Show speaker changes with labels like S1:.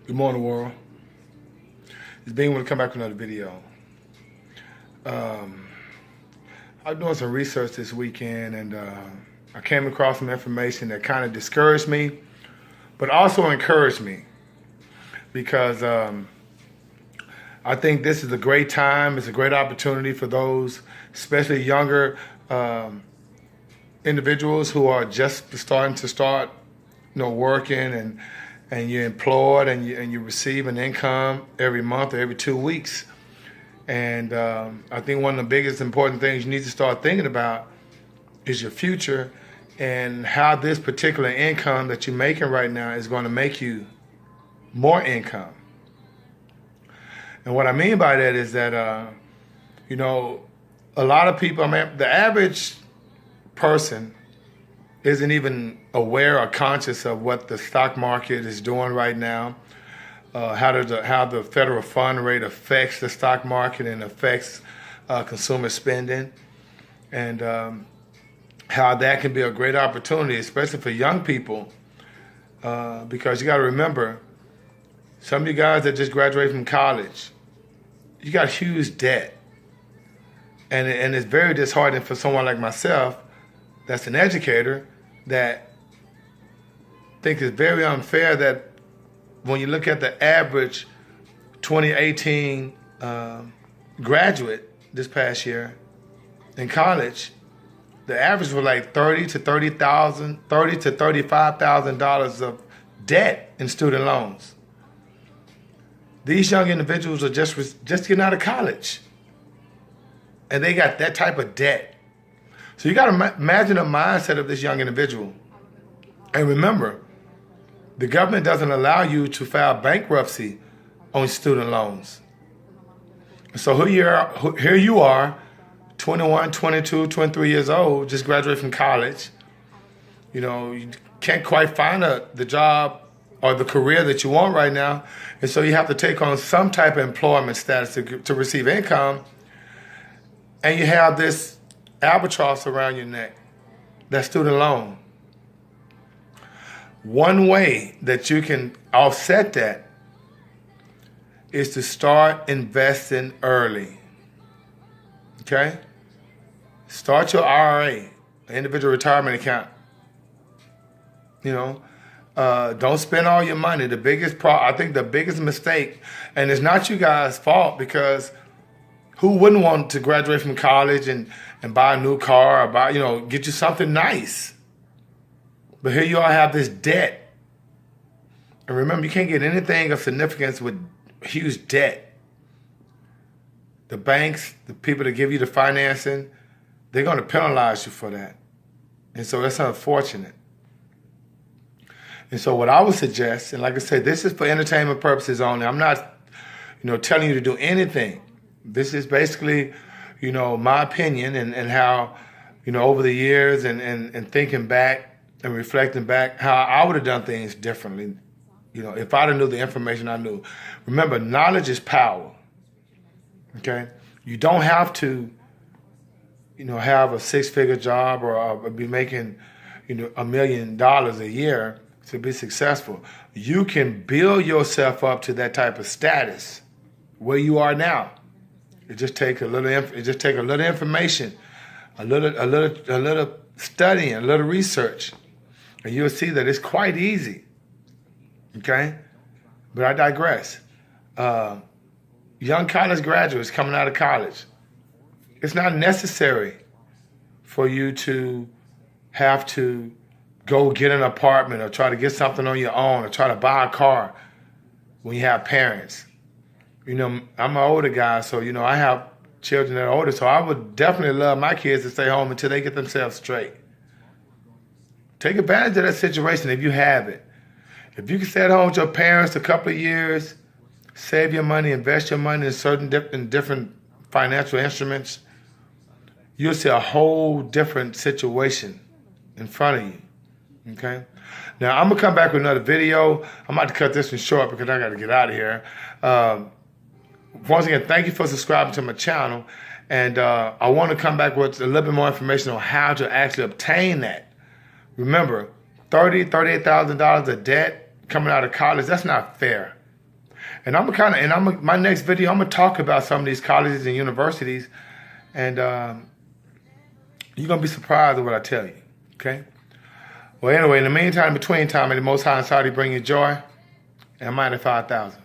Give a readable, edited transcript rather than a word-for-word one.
S1: Good morning, world. It's Bean. Want to come back with another video. I was doing some research this weekend, and I came across some information that kind of discouraged me, but also encouraged me, because I think this is a great time. It's a great opportunity for those, especially younger individuals who are just starting to working, and you're employed, and you receive an income every month or every 2 weeks. And I think one of the biggest important things you need to start thinking about is your future, and how this particular income that you're making right now is going to make you more income. And what I mean by that is that, a lot of people, the average person isn't even aware or conscious of what the stock market is doing right now, how the federal fund rate affects the stock market and affects consumer spending, and how that can be a great opportunity, especially for young people, because you got to remember, some of you guys that just graduated from college, you got huge debt, and it's very disheartening for someone like myself that's an educator that thinks it's very unfair that when you look at the average 2018 graduate this past year in college, the average was like $30,000 to $35,000 of debt in student loans. These young individuals are just getting out of college, and they got that type of debt. So you got to imagine the mindset of this young individual. And remember, the government doesn't allow you to file bankruptcy on student loans. So here you are, 21, 22, 23 years old, just graduated from college. You can't quite find the job or the career that you want right now. And so you have to take on some type of employment status to receive income. And you have this albatross around your neck, that student loan. One way that you can offset that is to start investing early. Okay? Start your IRA, an individual retirement account. Don't spend all your money. I think the biggest mistake, and it's not you guys' fault, because who wouldn't want to graduate from college and buy a new car, or get you something nice? But here you all have this debt. And remember, you can't get anything of significance with huge debt. The banks, the people that give you the financing, they're going to penalize you for that. And so that's unfortunate. And so what I would suggest, and like I said, this is for entertainment purposes only. I'm not, telling you to do anything. This is basically, my opinion, and how, over the years and thinking back and reflecting back, how I would have done things differently, if I'd have knew the information I knew. Remember, knowledge is power, okay? You don't have to, have a six-figure job or be making, $1 million a year to be successful. You can build yourself up to that type of status where you are now. It just takes a little information, a little studying, a little research, and you'll see that it's quite easy. Okay, but I digress. Young college graduates coming out of college, it's not necessary for you to have to go get an apartment or try to get something on your own or try to buy a car when you have parents. I'm an older guy, so, I have children that are older, so I would definitely love my kids to stay home until they get themselves straight. Take advantage of that situation if you have it. If you can stay at home with your parents a couple of years, save your money, invest your money in different financial instruments, you'll see a whole different situation in front of you, okay? Now, I'm going to come back with another video. I'm about to cut this one short because I got to get out of here. Once again, thank you for subscribing to my channel. And I want to come back with a little bit more information on how to actually obtain that. Remember, $38,000 of debt coming out of college, that's not fair. And my next video, I'm gonna talk about some of these colleges and universities, and you're gonna be surprised at what I tell you. Okay. Well, anyway, in the meantime, between time, may the Most High and Saudi bring you joy, and I'm 5,000.